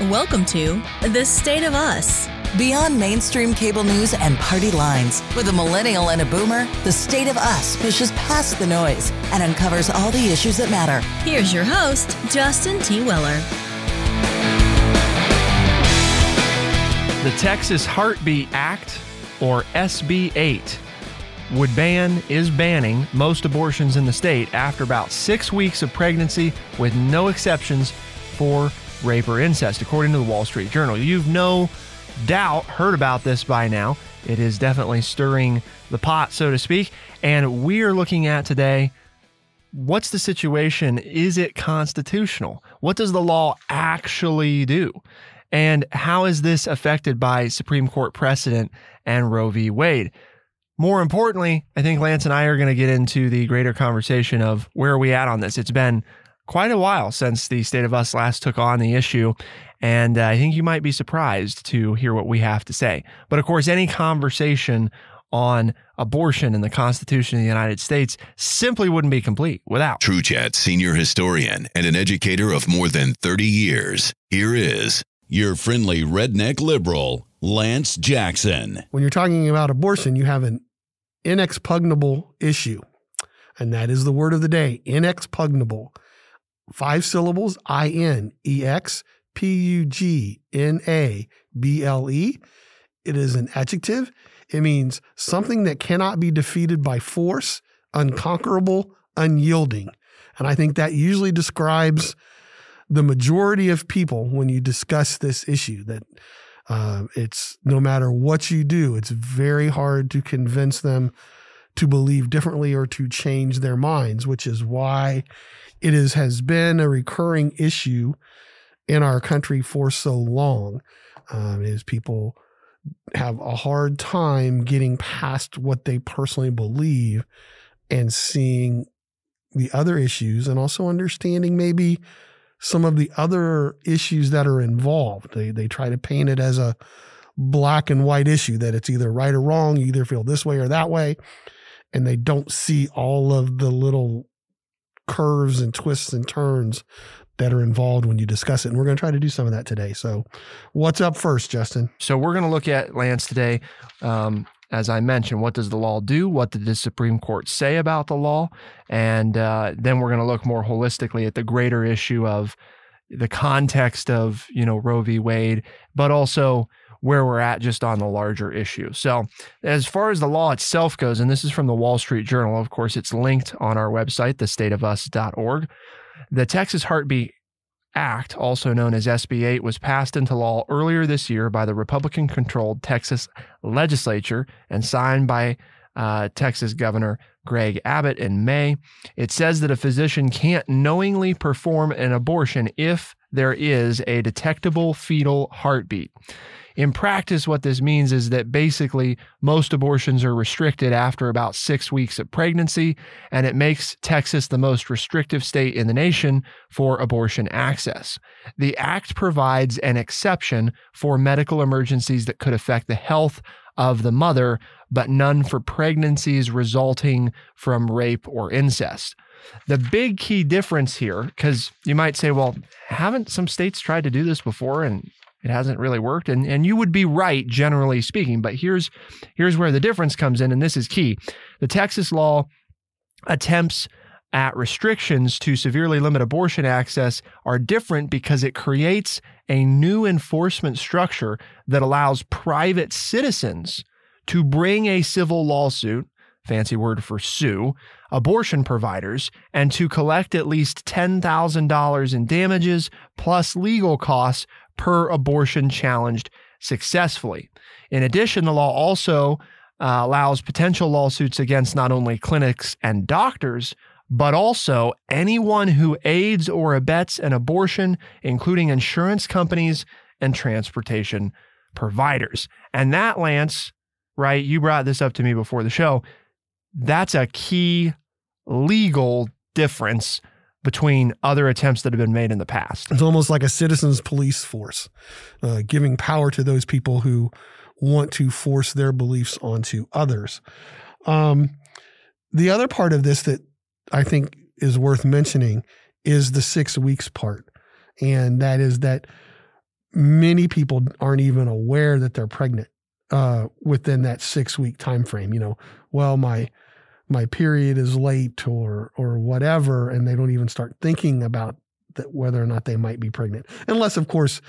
Welcome to The State of Us. Beyond mainstream cable news and party lines, with a millennial and a boomer, The State of Us pushes past the noise and uncovers all the issues that matter. Here's your host, Justin T. Weller. The Texas Heartbeat Act, or SB 8, is banning most abortions in the state after about 6 weeks of pregnancy with no exceptions for rape or incest, according to the Wall Street Journal. You've no doubt heard about this by now. It is definitely stirring the pot, so to speak. And we are looking at today, what's the situation? Is it constitutional? What does the law actually do? And how is this affected by Supreme Court precedent and Roe v. Wade? More importantly, I think Lance and I are going to get into the greater conversation of where are we at on this. It's been quite a while since the State of Us last took on the issue, and I think you might be surprised to hear what we have to say. But of course, any conversation on abortion and the Constitution of the United States simply wouldn't be complete without True Chat senior historian and an educator of more than 30 years. Here is your friendly redneck liberal, Lance Jackson. When you're talking about abortion, you have an inexpugnable issue, and that is the word of the day, inexpugnable. 5 syllables, INEXPUGNABLE. It is an adjective. It means something that cannot be defeated by force, unconquerable, unyielding. And I think that usually describes the majority of people when you discuss this issue, that it's no matter what you do, it's very hard to convince them to believe differently or to change their minds, which is why it has been a recurring issue in our country for so long, is people have a hard time getting past what they personally believe and seeing the other issues, and also understanding maybe some of the other issues that are involved. They try to paint it as a black and white issue, that it's either right or wrong, you either feel this way or that way, and they don't see all of the little curves and twists and turns that are involved when you discuss it. And we're going to try to do some of that today. So what's up first, Justin? So we're going to look at, Lance, today, as I mentioned, what does the law do? What did the Supreme Court say about the law? And then we're going to look more holistically at the greater issue of the context of, Roe v. Wade, but also where we're at just on the larger issue. So as far as the law itself goes, and this is from the Wall Street Journal, of course, it's linked on our website, thestateofus.org. The Texas Heartbeat Act, also known as SB 8, was passed into law earlier this year by the Republican-controlled Texas legislature and signed by Texas Governor Greg Abbott in May. It says that a physician can't knowingly perform an abortion if there is a detectable fetal heartbeat. In practice, what this means is that basically most abortions are restricted after about 6 weeks of pregnancy, and it makes Texas the most restrictive state in the nation for abortion access. The act provides an exception for medical emergencies that could affect the health of the mother, but none for pregnancies resulting from rape or incest. The big key difference here, because you might say, well, haven't some states tried to do this before and it hasn't really worked? And you would be right, generally speaking, but here's where the difference comes in, and this is key. The Texas law attempts at restrictions to severely limit abortion access are different because it creates a new enforcement structure that allows private citizens to bring a civil lawsuit, fancy word for sue, abortion providers, and to collect at least $10,000 in damages plus legal costs per abortion challenged successfully. In addition, the law also allows potential lawsuits against not only clinics and doctors, but also anyone who aids or abets an abortion, including insurance companies and transportation providers. And that, Lance, right, you brought this up to me before the show, that's a key legal difference between other attempts that have been made in the past. It's almost like a citizens police force, giving power to those people who want to force their beliefs onto others. The other part of this that I think is worth mentioning is the 6 weeks part. And that is that many people aren't even aware that they're pregnant within that 6-week time frame. Well, my period is late or whatever, and they don't even start thinking about that, whether or not they might be pregnant, unless of course,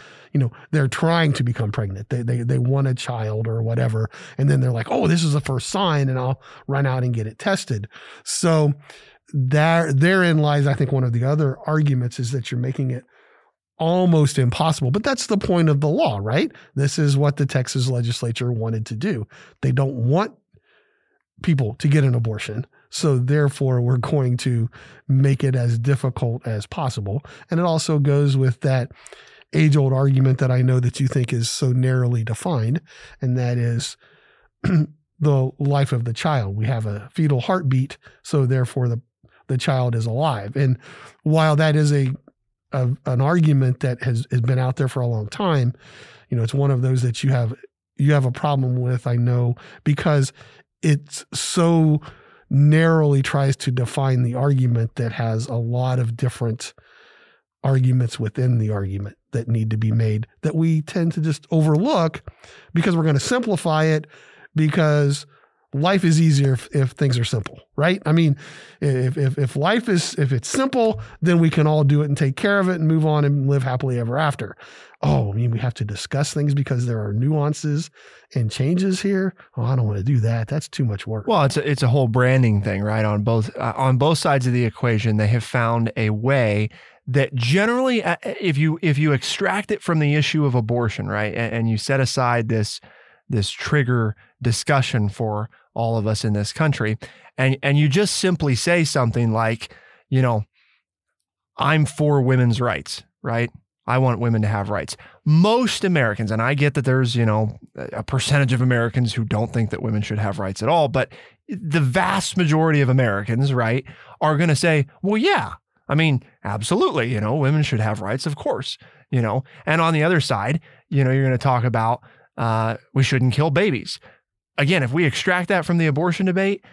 they're trying to become pregnant. They want a child or whatever. And then they're like, oh, this is the first sign, and I'll run out and get it tested. So therein lies, I think, one of the other arguments is that you're making it almost impossible. But that's the point of the law, right? This is what the Texas legislature wanted to do. They don't want people to get an abortion. So therefore, we're going to make it as difficult as possible. And it also goes with that age-old argument that I know that you think is so narrowly defined, and that is the life of the child. We have a fetal heartbeat, so therefore the child is alive. And while that is an argument that has been out there for a long time, it's one of those that you have a problem with, I know, because it's so narrowly tries to define the argument that has a lot of different arguments within the argument that need to be made that we tend to just overlook because we're going to simplify it, because life is easier if things are simple, right? I mean, if it's simple, then we can all do it and take care of it and move on and live happily ever after. Oh, I mean, we have to discuss things because there are nuances and changes here. Oh, I don't want to do that. That's too much work. Well, it's a whole branding thing, right? On both sides of the equation, they have found a way that generally, if you extract it from the issue of abortion, right, and you set aside this trigger discussion for all of us in this country, and you just simply say something like, I'm for women's rights, right? I want women to have rights. Most Americans, and I get that there's, a percentage of Americans who don't think that women should have rights at all, but the vast majority of Americans, right, are going to say, well, yeah, I mean, absolutely, women should have rights, of course, and on the other side, you're going to talk about we shouldn't kill babies. Again, if we extract that from the abortion debate,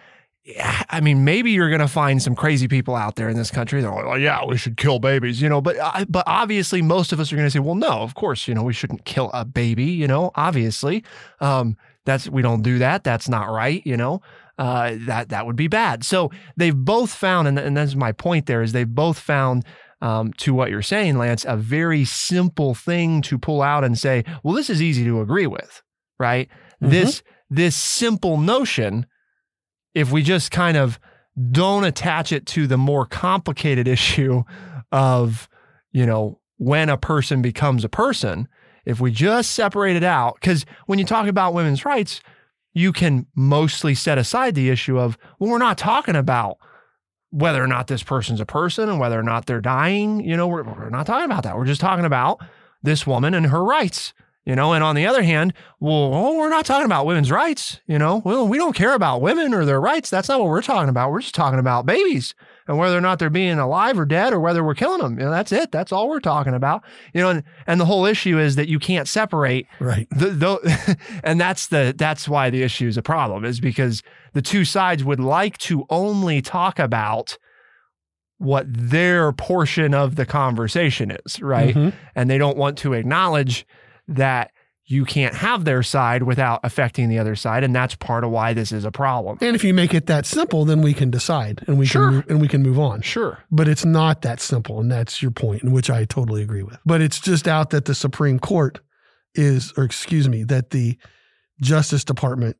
I mean, maybe you're going to find some crazy people out there in this country that are like, yeah, we should kill babies, but obviously most of us are going to say, well, no, of course, we shouldn't kill a baby, obviously, we don't do that. That's not right. That would be bad. So they've both found, and that's my point there, is they've both found, to what you're saying, Lance, a very simple thing to pull out and say, well, this is easy to agree with, right? Mm-hmm. This simple notion, if we just kind of don't attach it to the more complicated issue of, when a person becomes a person, if we just separate it out, because when you talk about women's rights, you can mostly set aside the issue of, well, we're not talking about whether or not this person's a person and whether or not they're dying. We're not talking about that. We're just talking about this woman and her rights. And on the other hand, we're not talking about women's rights. Well, we don't care about women or their rights. That's not what we're talking about. We're just talking about babies and whether or not they're being alive or dead or whether we're killing them. That's it. That's all we're talking about. And the whole issue is that you can't separate. Right. And that's why the issue is a problem, is because the two sides would like to only talk about what their portion of the conversation is, right? Mm-hmm. And they don't want to acknowledge that you can't have their side without affecting the other side, and that's part of why this is a problem. And if you make it that simple, then we can decide and we can move on. Sure. But it's not that simple, and that's your point, in which I totally agree with. But it's just out that the Supreme Court that the Justice Department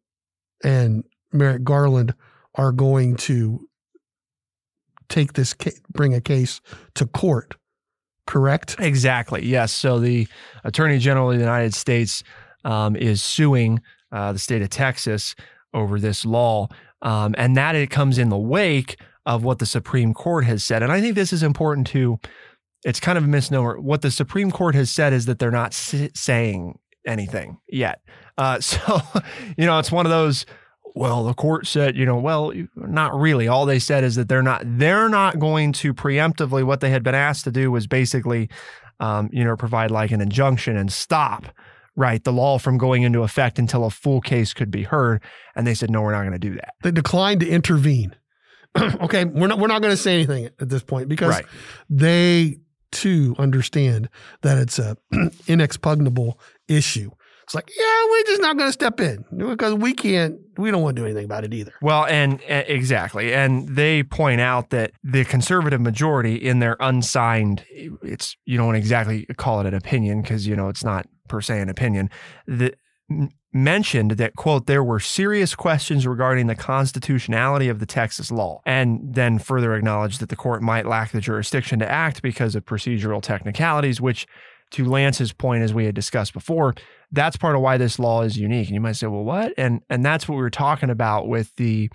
and Merrick Garland are going to bring a case to court. Correct? Exactly. Yes. So the Attorney General of the United States is suing the state of Texas over this law, and that it comes in the wake of what the Supreme Court has said. And I think this is important too. It's kind of a misnomer. What the Supreme Court has said is that they're not saying anything yet. So, it's one of those, well, the court said, well, not really. All they said is that they're not going to preemptively, what they had been asked to do was basically, provide like an injunction and stop, right, the law from going into effect until a full case could be heard. And they said, no, we're not going to do that. They declined to intervene. Okay. We're not going to say anything at this point because they to understand that it's a inexpugnable issue. It's like, yeah, we're just not going to step in because we don't want to do anything about it either. Well, and exactly. And they point out that the conservative majority in their unsigned, you don't exactly call it an opinion because, it's not per se an opinion, mentioned that, quote, there were serious questions regarding the constitutionality of the Texas law, and then further acknowledged that the court might lack the jurisdiction to act because of procedural technicalities, which, to Lance's point, as we had discussed before, that's part of why this law is unique. And you might say, well, what? And that's what we were talking about with the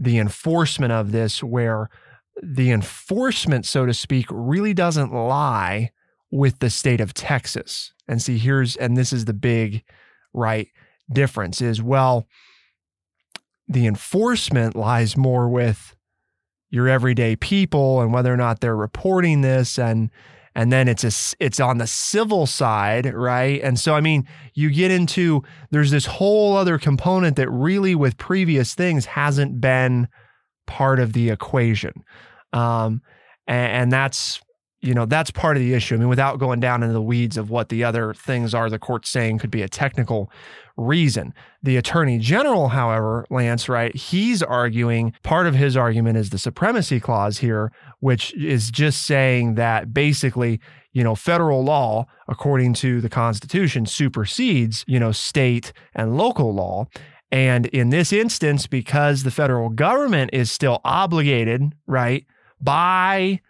enforcement of this, where the enforcement, so to speak, really doesn't lie with the state of Texas. And see, this is the big, right, difference is, well, the enforcement lies more with your everyday people and whether or not they're reporting this, and then it's on the civil side, right? And so, I mean, you get into, there's this whole other component that really with previous things hasn't been part of the equation. And that's, that's part of the issue. I mean, without going down into the weeds of what the other things are the court's saying could be a technical reason. The Attorney General, however, Lance, right, he's arguing, part of his argument is the Supremacy Clause here, which is just saying that basically, federal law, according to the Constitution, supersedes, state and local law. And in this instance, because the federal government is still obligated, right, by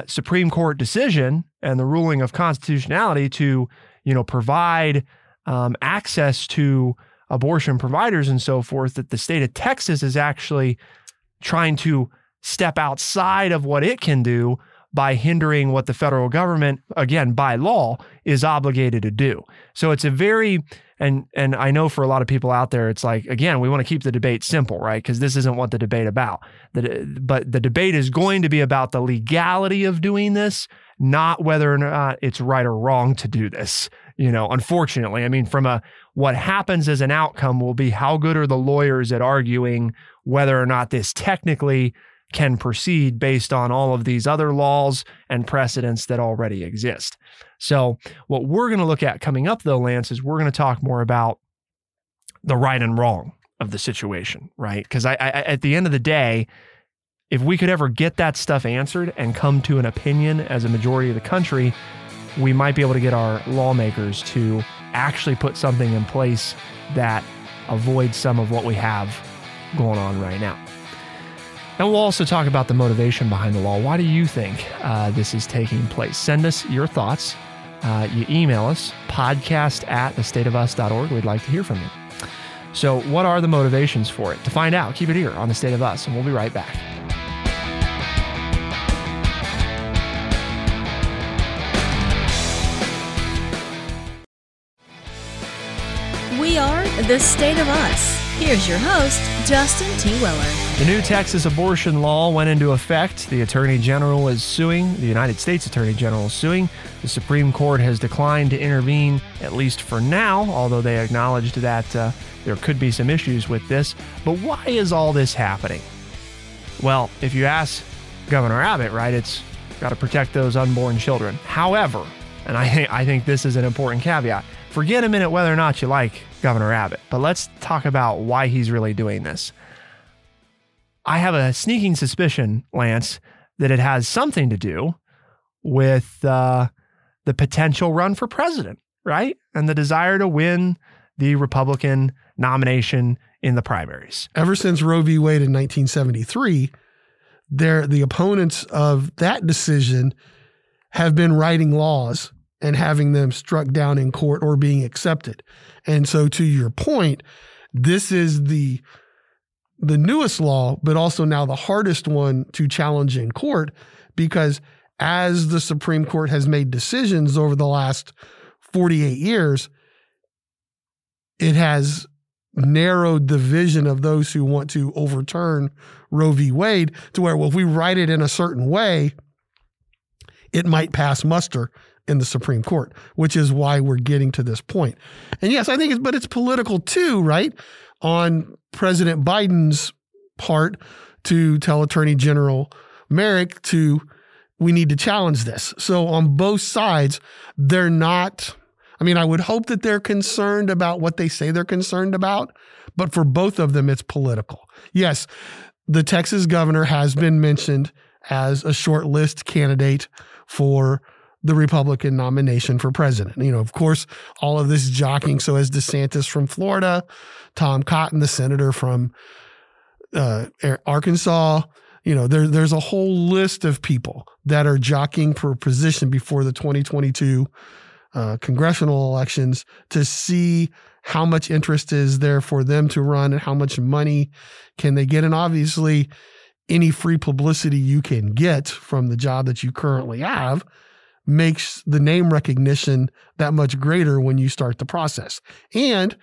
Supreme Court decision and the ruling of constitutionality to, provide access to abortion providers and so forth, that the state of Texas is actually trying to step outside of what it can do by hindering what the federal government, again, by law, is obligated to do. So it's a very, and I know for a lot of people out there, it's like, again, we want to keep the debate simple, right? Because this isn't what the debate about. But the debate is going to be about the legality of doing this, not whether or not it's right or wrong to do this. Unfortunately, I mean, what happens as an outcome will be how good are the lawyers at arguing whether or not this technically can proceed based on all of these other laws and precedents that already exist. So what we're going to look at coming up, though, Lance, is we're going to talk more about the right and wrong of the situation, right? Because I at the end of the day, if we could ever get that stuff answered and come to an opinion as a majority of the country, we might be able to get our lawmakers to actually put something in place that avoids some of what we have going on right now. And we'll also talk about the motivation behind the law. Why do you think this is taking place? Send us your thoughts. You email us, podcast@thestateofus.org. We'd like to hear from you. So what are the motivations for it? To find out, keep it here on The State of Us, and we'll be right back. We are The State of Us. Here's your host, Justin T. Weller. The new Texas abortion law went into effect. The Attorney General is suing. The United States Attorney General is suing. The Supreme Court has declined to intervene, at least for now, although they acknowledged that there could be some issues with this. But why is all this happening? Well, if you ask Governor Abbott, right, it's got to protect those unborn children. However, and I think this is an important caveat, forget a minute whether or not you like Governor Abbott, but let's talk about why he's really doing this. I have a sneaking suspicion, Lance, that it has something to do with the potential run for president, right? And the desire to win the Republican nomination in the primaries. Ever since Roe v. Wade in 1973, the opponents of that decision have been writing laws and having them struck down in court or being accepted. And so to your point, this is the newest law, but also now the hardest one to challenge in court, because as the Supreme Court has made decisions over the last 48 years, it has narrowed the vision of those who want to overturn Roe v. Wade to where, well, if we write it in a certain way, it might pass muster in the Supreme Court, which is why we're getting to this point. And yes, I think it's political too, right? On President Biden's part to tell Attorney General Merrick to we need to challenge this. So on both sides, they're not, I mean, I would hope that they're concerned about what they say they're concerned about, but for both of them, it's political. Yes, the Texas governor has been mentioned as a short list candidate for the Republican nomination for president. You know, of course, all of this jockeying. So as DeSantis from Florida, Tom Cotton, the senator from Arkansas, you know, there's a whole list of people that are jockeying for a position before the 2022 congressional elections to see how much interest is there for them to run and how much money can they get. And obviously, any free publicity you can get from the job that you currently have makes the name recognition that much greater when you start the process. And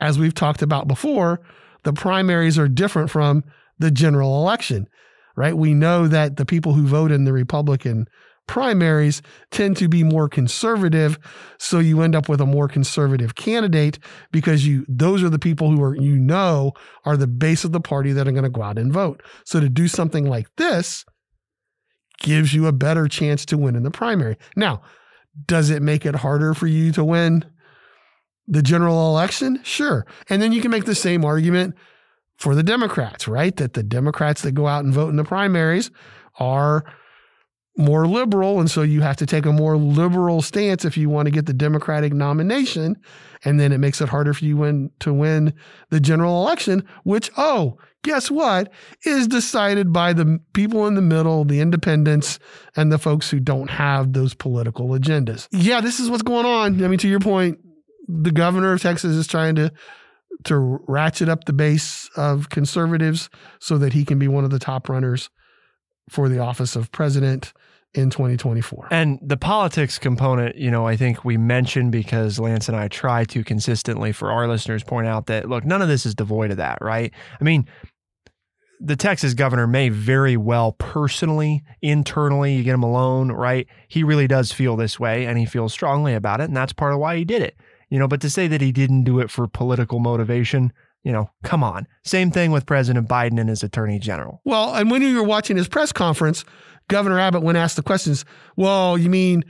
as we've talked about before, the primaries are different from the general election, right? We know that the people who vote in the Republican primaries tend to be more conservative. So you end up with a more conservative candidate because those are the people who are the base of the party that are going to go out and vote. So to do something like this gives you a better chance to win in the primary. Now, does it make it harder for you to win the general election? Sure. And then you can make the same argument for the Democrats, right? That the Democrats that go out and vote in the primaries are more liberal. And so you have to take a more liberal stance if you want to get the Democratic nomination. And then it makes it harder for you to win the general election, which, guess what, is decided by the people in the middle, the independents, and the folks who don't have those political agendas. Yeah, this is what's going on. I mean, to your point, the governor of Texas is trying to ratchet up the base of conservatives so that he can be one of the top runners for the office of president in 2024. And the politics component, I think we mentioned because Lance and I try to consistently for our listeners point out that, look, none of this is devoid of that, right? I mean, the Texas governor may very well personally, internally, you get him alone, right? He really does feel this way and he feels strongly about it. And that's part of why he did it, but to say that he didn't do it for political motivation, come on. Same thing with President Biden and his attorney general. Well, and when you were watching his press conference, Governor Abbott, when asked the questions, well, you mean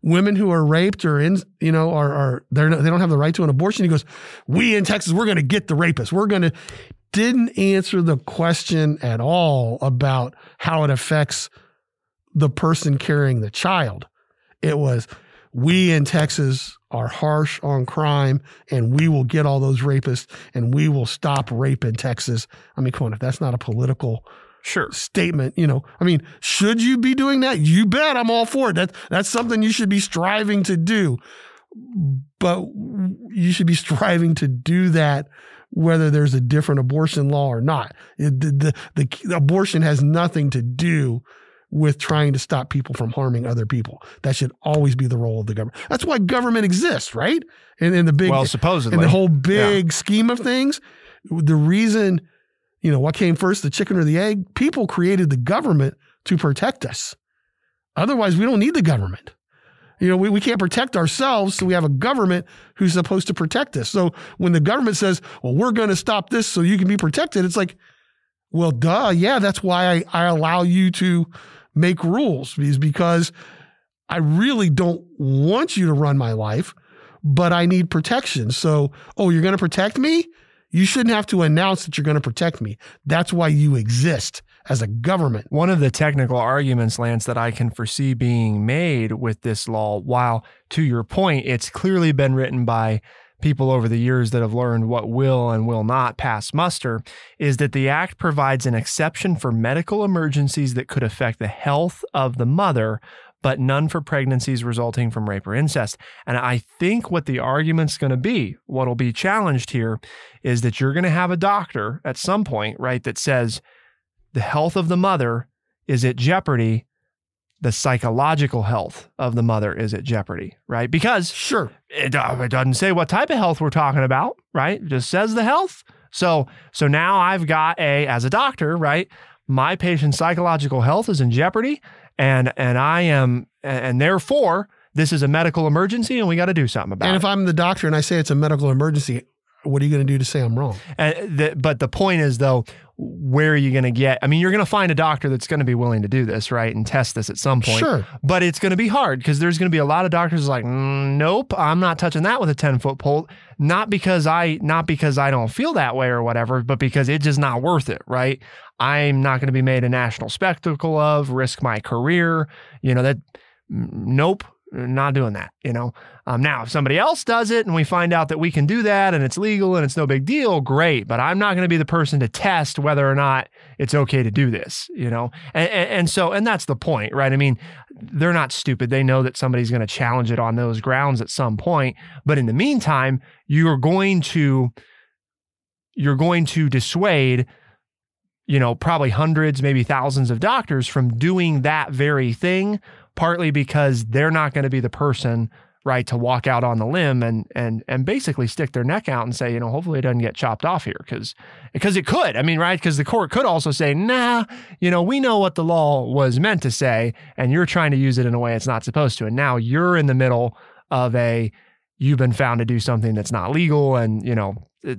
women who are raped or they don't have the right to an abortion? He goes, we in Texas, we're going to get the rapists. Didn't answer the question at all about how it affects the person carrying the child. It was, we in Texas are harsh on crime and we will get all those rapists and we will stop rape in Texas. I mean, come on, if that's not a political statement, I mean, should you be doing that? You bet, I'm all for it. That's something you should be striving to do. But you should be striving to do that whether there's a different abortion law or not. The abortion has nothing to do with trying to stop people from harming other people. That should always be the role of the government. That's why government exists, right? And in the big, supposedly, in the whole big scheme of things, the reason, what came first, the chicken or the egg? People created the government to protect us. Otherwise, we don't need the government. We can't protect ourselves, so we have a government who's supposed to protect us. So when the government says, well, we're going to stop this so you can be protected, it's like, well, duh, yeah, that's why I allow you to make rules, because I really don't want you to run my life, but I need protection. So, you're going to protect me? You shouldn't have to announce that you're going to protect me. That's why you exist as a government. One of the technical arguments, Lance, that I can foresee being made with this law, while to your point, it's clearly been written by people over the years that have learned what will and will not pass muster, is that the act provides an exception for medical emergencies that could affect the health of the mother, but none for pregnancies resulting from rape or incest. And I think what the argument's going to be, what will be challenged here, is that you're going to have a doctor at some point, right, that says the health of the mother is at jeopardy. The psychological health of the mother is at jeopardy, right? Because it doesn't say what type of health we're talking about, right? It just says the health. So now I've got as a doctor, right? My patient's psychological health is in jeopardy, and therefore this is a medical emergency, and we got to do something about it. And if I'm the doctor and I say it's a medical emergency, what are you going to do to say I'm wrong? But the point is, though, where are you going to get? I mean, you're going to find a doctor that's going to be willing to do this, right, and test this at some point. Sure. But it's going to be hard because there's going to be a lot of doctors like, nope, I'm not touching that with a 10-foot pole. Not because I don't feel that way or whatever, but because it's just not worth it, right? I'm not going to be made a national spectacle of, risk my career, nope. Not doing that, Now, if somebody else does it and we find out that we can do that and it's legal and it's no big deal, great. But I'm not going to be the person to test whether or not it's okay to do this, And that's the point, right? I mean, they're not stupid. They know that somebody's going to challenge it on those grounds at some point. But in the meantime, you're going to dissuade, probably hundreds, maybe thousands of doctors from doing that very thing, partly because they're not going to be the person, right, to walk out on the limb and basically stick their neck out and say, hopefully it doesn't get chopped off here because it could. I mean, right, because the court could also say, nah, we know what the law was meant to say, and you're trying to use it in a way it's not supposed to. And now you're in the middle of you've been found to do something that's not legal, and,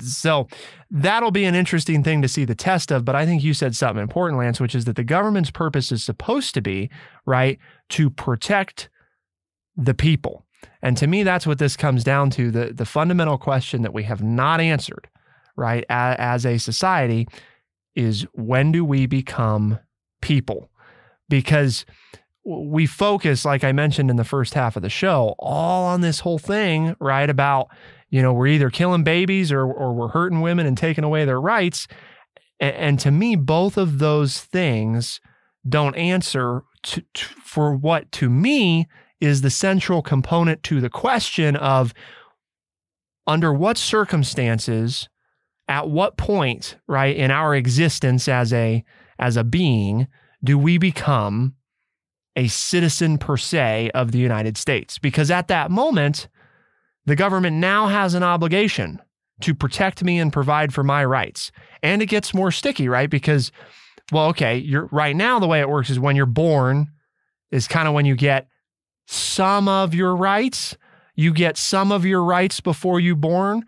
so that'll be an interesting thing to see the test of. But I think you said something important, Lance, which is that the government's purpose is supposed to be, right, to protect the people. And to me, that's what this comes down to. The fundamental question that we have not answered, right, as a society is, when do we become people? Because we focus, like I mentioned in the first half of the show, all on this whole thing, right, about, we're either killing babies or we're hurting women and taking away their rights. And to me, both of those things don't answer for what to me is the central component to the question of, under what circumstances, at what point, right, in our existence as a being, do we become a citizen per se of the United States? Because at that moment, the government now has an obligation to protect me and provide for my rights. And it gets more sticky, right? Because, well, okay, right now the way it works is when you're born is kind of when you get some of your rights. You get some of your rights before you're born,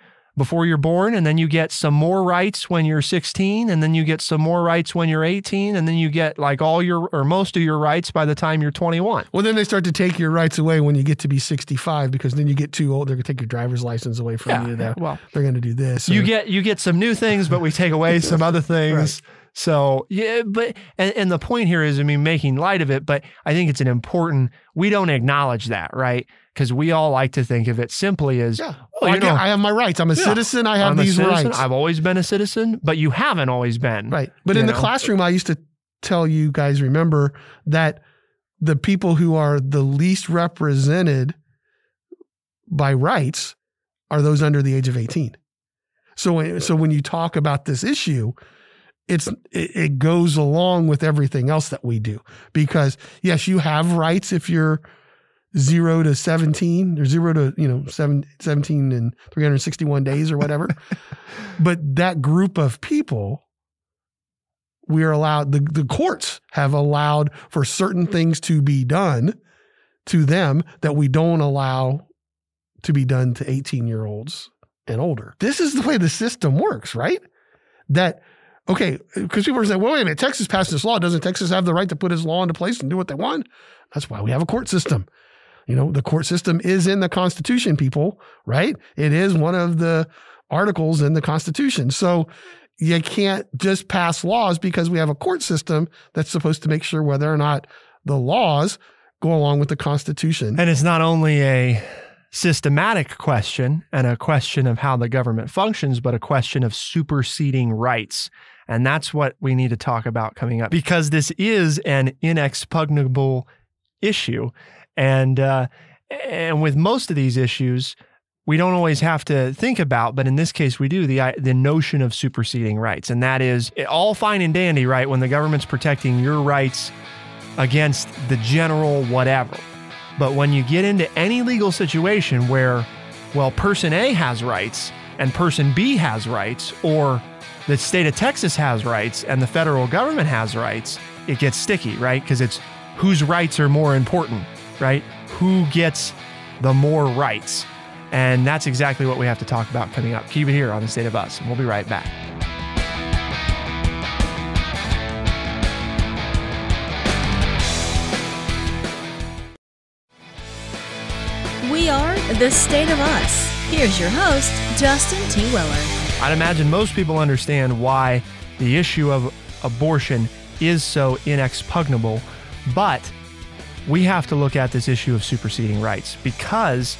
and then you get some more rights when you're 16, and then you get some more rights when you're 18, and then you get like most of your rights by the time you're 21. Well, then they start to take your rights away when you get to be 65, because then you get too old. They're going to take your driver's license away from you. They're going to do this. You get some new things, but we take away some other things. Right. So, yeah, but, and the point here is, making light of it, but I think it's we don't acknowledge that, right? Because we all like to think of it simply as, I have my rights. I'm a citizen. I have these rights. I've always been a citizen, but you haven't always been. Right. But in the classroom, I used to tell you guys, remember that the people who are the least represented by rights are those under the age of 18. So when you talk about this issue, it goes along with everything else that we do, because yes, you have rights if you're 0 to 17 or 0 to 17 and 361 days or whatever. But that group of people, we are allowed, the courts have allowed for certain things to be done to them that we don't allow to be done to 18-year-olds and older. This is the way the system works, right? Okay, because people are saying, well, wait a minute, Texas passed this law. Doesn't Texas have the right to put its law into place and do what they want? That's why we have a court system. The court system is in the Constitution, people, right? It is one of the articles in the Constitution. So you can't just pass laws because we have a court system that's supposed to make sure whether or not the laws go along with the Constitution. And it's not only a systematic question and a question of how the government functions, but a question of superseding rights. And that's what we need to talk about coming up, because this is an inexpugnable issue. And with most of these issues, we don't always have to think about, but in this case we do, the notion of superseding rights. And that is all fine and dandy, right, when the government's protecting your rights against the general whatever. But when you get into any legal situation where, well, person A has rights and person B has rights, or the state of Texas has rights and the federal government has rights, it gets sticky, right? Because it's whose rights are more important, right? Who gets the more rights? And that's exactly what we have to talk about coming up. Keep it here on The State of Us, and we'll be right back. We are The State of Us. Here's your host, Justin T. Weller. I'd imagine most people understand why the issue of abortion is so inexpugnable, but we have to look at this issue of superseding rights because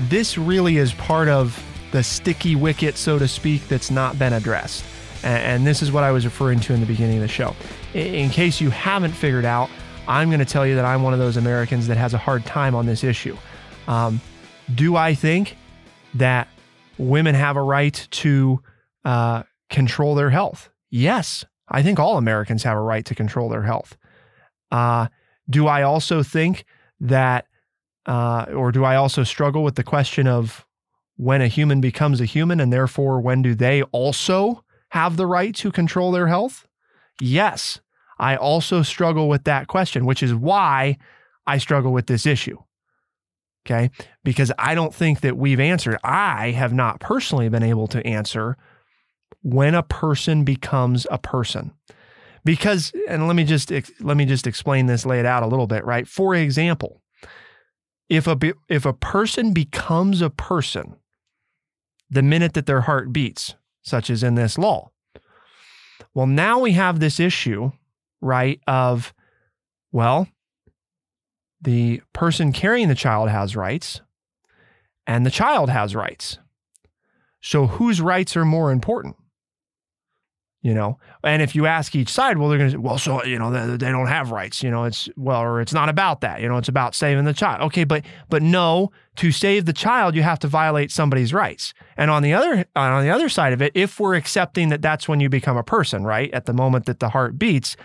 this really is part of the sticky wicket, so to speak, that's not been addressed. And this is what I was referring to in the beginning of the show. In case you haven't figured out, I'm going to tell you that I'm one of those Americans that has a hard time on this issue. Do I think that women have a right to control their health? Yes, I think all Americans have a right to control their health. Do I also think that, or do I also struggle with the question of when a human becomes a human and therefore when do they also have the right to control their health? Yes, I also struggle with that question, which is why I struggle with this issue. Okay, because I don't think that we've answered. I have not personally been able to answer when a person becomes a person. Because, and let me just explain this, lay it out a little bit, right? For example, if a person becomes a person the minute that their heart beats, such as in this law, well, now we have this issue, right, of, well, the person carrying the child has rights and the child has rights. So whose rights are more important? You know, and if you ask each side, well, they're going to say, well, so, you know, they don't have rights, you know, or it's not about that, you know, it's about saving the child. Okay, but no, to save the child, you have to violate somebody's rights. And on the other side of it, if we're accepting that that's when you become a person, right, at the moment that the heart beats,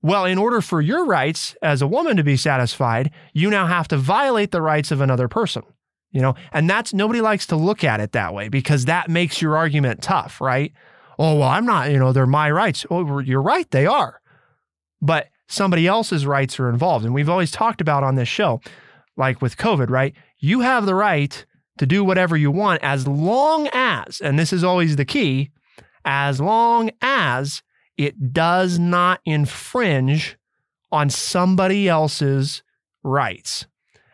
well, in order for your rights as a woman to be satisfied, you now have to violate the rights of another person, you know, and nobody likes to look at it that way because that makes your argument tough, right? Oh, well, I'm not, you know, they're my rights. Oh, you're right, they are. But somebody else's rights are involved. And we've always talked about on this show, like with COVID, right? You have the right to do whatever you want as long as, and this is always the key, as long as it does not infringe on somebody else's rights.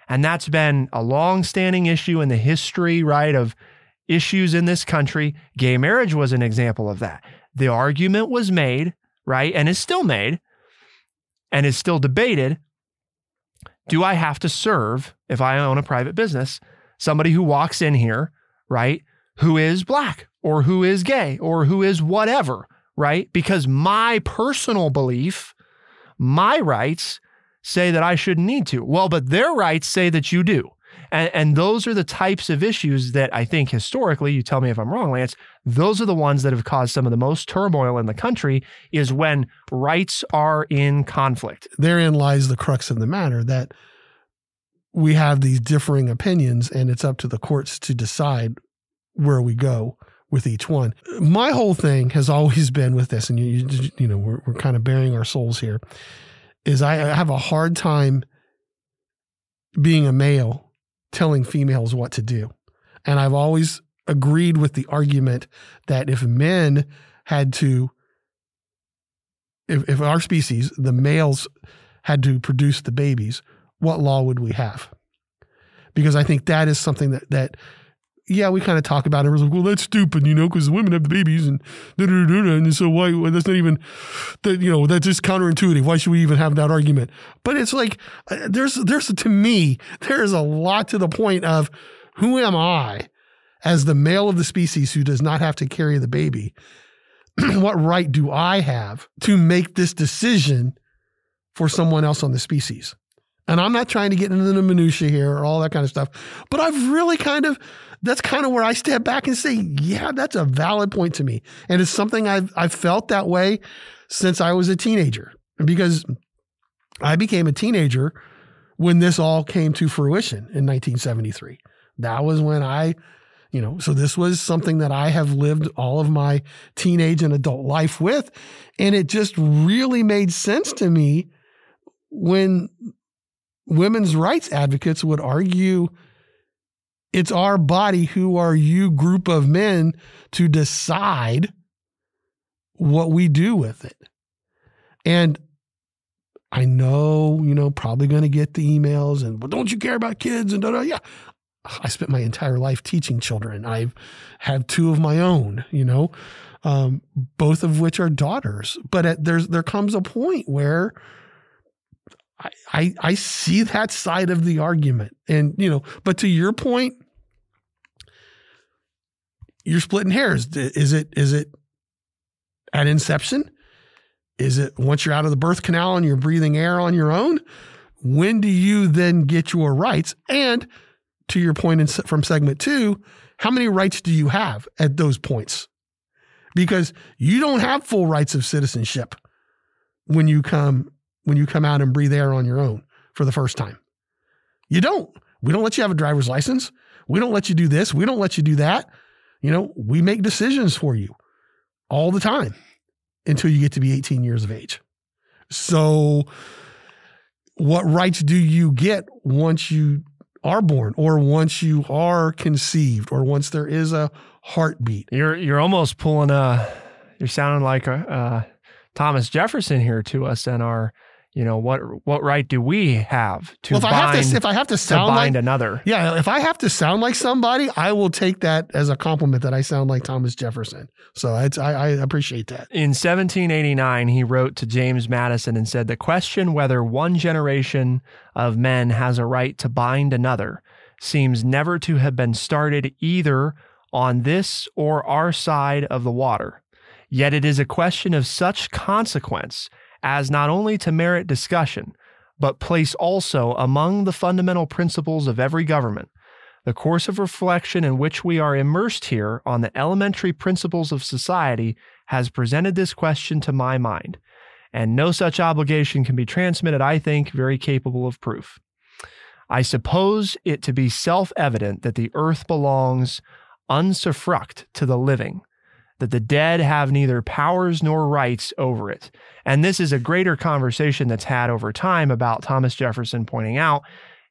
And that's been a long-standing issue in the history, right, of issues in this country. Gay marriage was an example of that. The argument was made, right, and is still made, and is still debated. Do I have to serve, if I own a private business, somebody who walks in here, right, who is black or who is gay or who is whatever, right? Because my personal belief, my rights say that I shouldn't need to. Well, but their rights say that you do. And those are the types of issues that I think historically, you tell me if I'm wrong, Lance, those are the ones that have caused some of the most turmoil in the country is when rights are in conflict. Therein lies the crux of the matter, that we have these differing opinions and it's up to the courts to decide where we go with each one. My whole thing has always been with this, and you know, we're kind of bearing our souls here, is I have a hard time being a male telling females what to do. And I've always agreed with the argument that if men had to, if our species, the males had to produce the babies, what law would we have? Because I think that is something that yeah, we kind of talk about it. We're like, well, that's stupid, you know, because women have the babies and and so why, well, that's not even, that, you know, that's just counterintuitive. Why should we even have that argument? But it's like, there's to me, there's a lot to the point of who am I as the male of the species who does not have to carry the baby? What right do I have to make this decision for someone else on the species? And I'm not trying to get into the minutia here or all that kind of stuff, but I've really that's kind of where I step back and say, yeah, that's a valid point to me. And it's something I've felt that way since I was a teenager, because I became a teenager when this all came to fruition in 1973. That was when so this was something that I have lived all of my teenage and adult life with. And it just really made sense to me when women's rights advocates would argue It's our body. Who are you, group of men, to decide what we do with it? And I know, probably going to get the emails and, well, don't you care about kids? And yeah. I spent my entire life teaching children. I've had 2 of my own, both of which are daughters. But there comes a point where I see that side of the argument. And, but to your point, you're splitting hairs. Is it at inception? Is it once you're out of the birth canal and you're breathing air on your own? When do you then get your rights? And to your point from segment 2, how many rights do you have at those points? Because you don't have full rights of citizenship when you come out and breathe air on your own for the first time. You don't. We don't let you have a driver's license. We don't let you do this. We don't let you do that. We make decisions for you all the time until you get to be 18 years of age. So what rights do you get once you are born, or once you are conceived, or once there is a heartbeat? You're almost pulling you're sounding like Thomas Jefferson here to us, and our, what right do we have to bind another? Yeah, if I have to sound like somebody, I will take that as a compliment that I sound like Thomas Jefferson. So I appreciate that. In 1789, he wrote to James Madison and said, "The question whether one generation of men has a right to bind another seems never to have been started either on this or our side of the water. Yet it is a question of such consequence as not only to merit discussion, but place also among the fundamental principles of every government. The course of reflection in which we are immersed here on the elementary principles of society has presented this question to my mind, and no such obligation can be transmitted, I think, very capable of proof. I suppose it to be self-evident that the earth belongs unsuffruct to the living, that the dead have neither powers nor rights over it." And this is a greater conversation that's had over time about Thomas Jefferson pointing out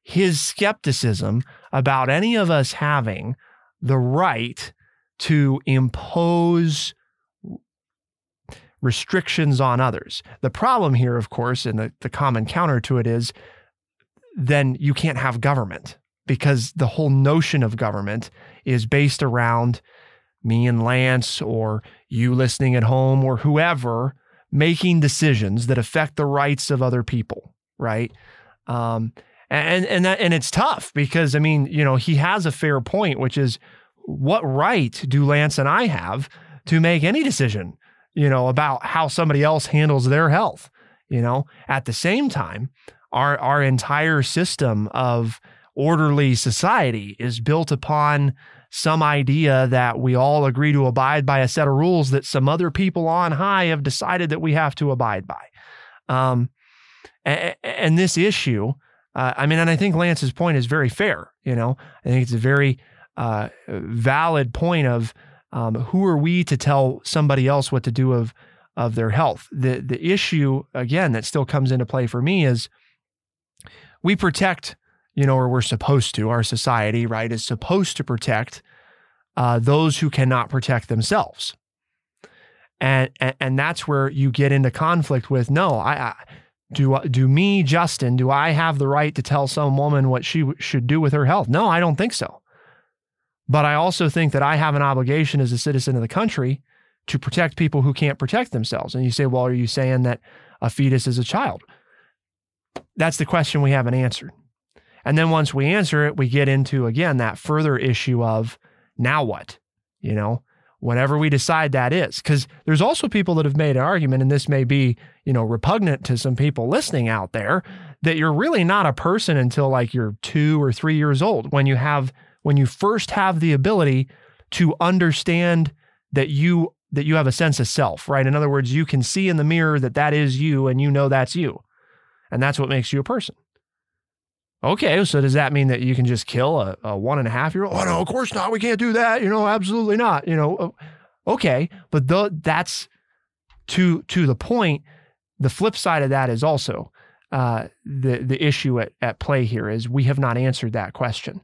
his skepticism about any of us having the right to impose restrictions on others. The problem here, of course, and the common counter to it is, then you can't have government, because the whole notion of government is based around me and Lance, or you listening at home, or whoever, making decisions that affect the rights of other people, right? And it's tough because, he has a fair point, which is, what right do Lance and I have to make any decision, about how somebody else handles their health? At the same time, our entire system of orderly society is built upon some idea that we all agree to abide by a set of rules that some other people on high have decided that we have to abide by. And this issue, and I think Lance's point is very fair. I think it's a very valid point of who are we to tell somebody else what to do of their health. The issue, again, that still comes into play for me is we protect, or we're supposed to, our society, right, is supposed to protect those who cannot protect themselves. And that's where you get into conflict with, do me, Justin, do I have the right to tell some woman what she should do with her health? No, I don't think so. But I also think that I have an obligation as a citizen of the country to protect people who can't protect themselves. And you say, well, are you saying that a fetus is a child? That's the question we haven't answered. And then once we answer it, we get into, again, that further issue of, now what? Whatever we decide that is. Because there's also people that have made an argument, and this may be, repugnant to some people listening out there, that you're really not a person until like you're 2 or 3 years old, when you first have the ability to understand that you have a sense of self, right? In other words, you can see in the mirror that is you, and that's you. And that's what makes you a person. Okay, so does that mean that you can just kill a 1.5-year-old? Oh, no, of course not. We can't do that. Absolutely not. Okay, but that's to the point. The flip side of that is also the issue at play here is we have not answered that question.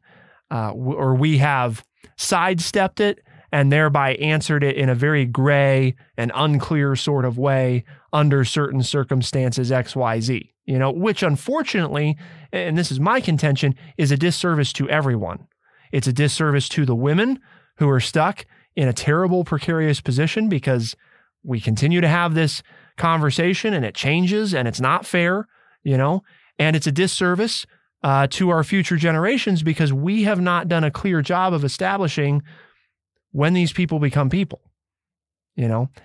or we have sidestepped it and thereby answered it in a very gray and unclear sort of way under certain circumstances, X, Y, Z, which unfortunately, and this is my contention, is a disservice to everyone. It's a disservice to the women who are stuck in a terrible, precarious position because we continue to have this conversation and it changes and it's not fair, and it's a disservice to our future generations because we have not done a clear job of establishing when these people become people.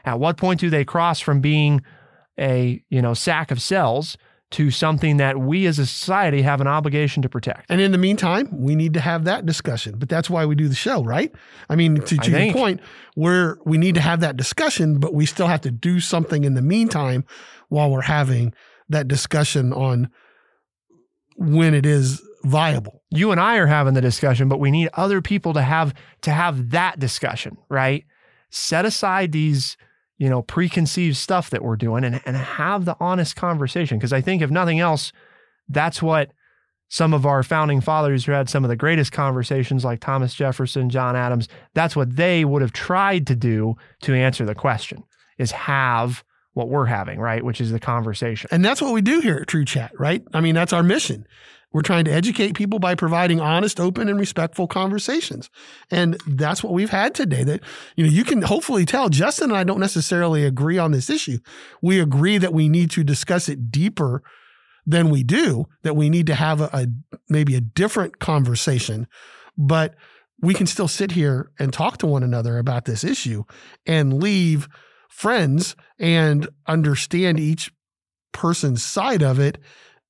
At what point do they cross from being a, sack of cells to something that we as a society have an obligation to protect? And in the meantime, we need to have that discussion. But that's why we do the show, right? I mean, to your point, we need to have that discussion, but we still have to do something in the meantime while we're having that discussion on when it is viable. You and I are having the discussion, but we need other people to have that discussion, right? Set aside these, preconceived stuff that we're doing and have the honest conversation. Because I think if nothing else, that's what some of our founding fathers who had some of the greatest conversations like Thomas Jefferson, John Adams, that's what they would have tried to do to answer the question, is have what we're having, right? Which is the conversation. And that's what we do here at True Chat, right? I mean, that's our mission. We're trying to educate people by providing honest, open, and respectful conversations. And that's what we've had today. That, you can hopefully tell Justin and I don't necessarily agree on this issue. We agree that we need to discuss it deeper than we do, that we need to have maybe a different conversation, but we can still sit here and talk to one another about this issue and leave friends and understand each person's side of it,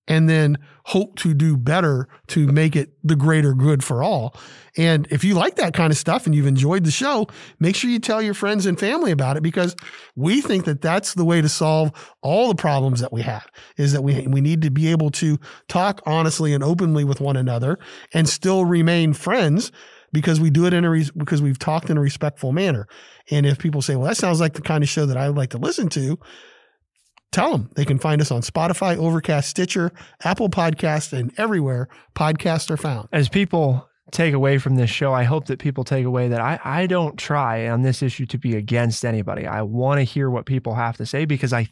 and then hope to do better to make it the greater good for all. And if you like that kind of stuff and you've enjoyed the show, make sure you tell your friends and family about it, because we think that that's the way to solve all the problems that we have, is that we need to be able to talk honestly and openly with one another and still remain friends, because we do it because we've talked in a respectful manner. And if people say, well, that sounds like the kind of show that I would like to listen to, tell them they can find us on Spotify, Overcast, Stitcher, Apple Podcasts, and everywhere podcasts are found. As people take away from this show, I hope that people take away that I don't try on this issue to be against anybody. I want to hear what people have to say, because I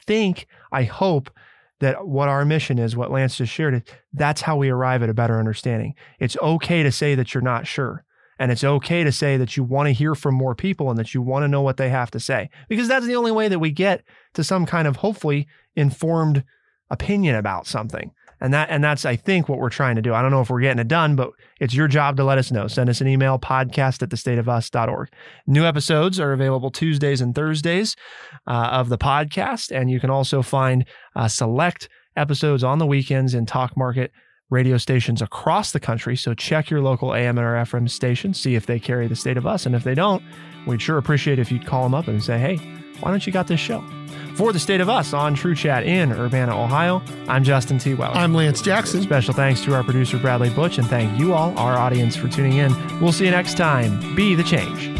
hope that what our mission is, what Lance just shared, that's how we arrive at a better understanding. It's okay to say that you're not sure. And it's okay to say that you want to hear from more people and that you want to know what they have to say, because that's the only way that we get to some kind of hopefully informed opinion about something. And that's, I think, what we're trying to do. I don't know if we're getting it done, but it's your job to let us know. Send us an email, podcast@thestateofus.org. New episodes are available Tuesdays and Thursdays of the podcast. And you can also find select episodes on the weekends in Talk Market radio stations across the country. So check your local AM or FM station, see if they carry The State of Us. And if they don't, we'd sure appreciate if you'd call them up and say, hey, why don't you got this show? For The State of Us on True Chat in Urbana, Ohio, I'm Justin T. Weller. I'm Lance Jackson. Special thanks to our producer, Bradley Butch, and thank you all, our audience, for tuning in. We'll see you next time. Be the change.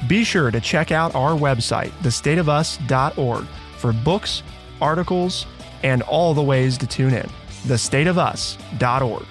Be sure to check out our website, thestateofus.org, for books, articles, and all the ways to tune in. thestateofus.org.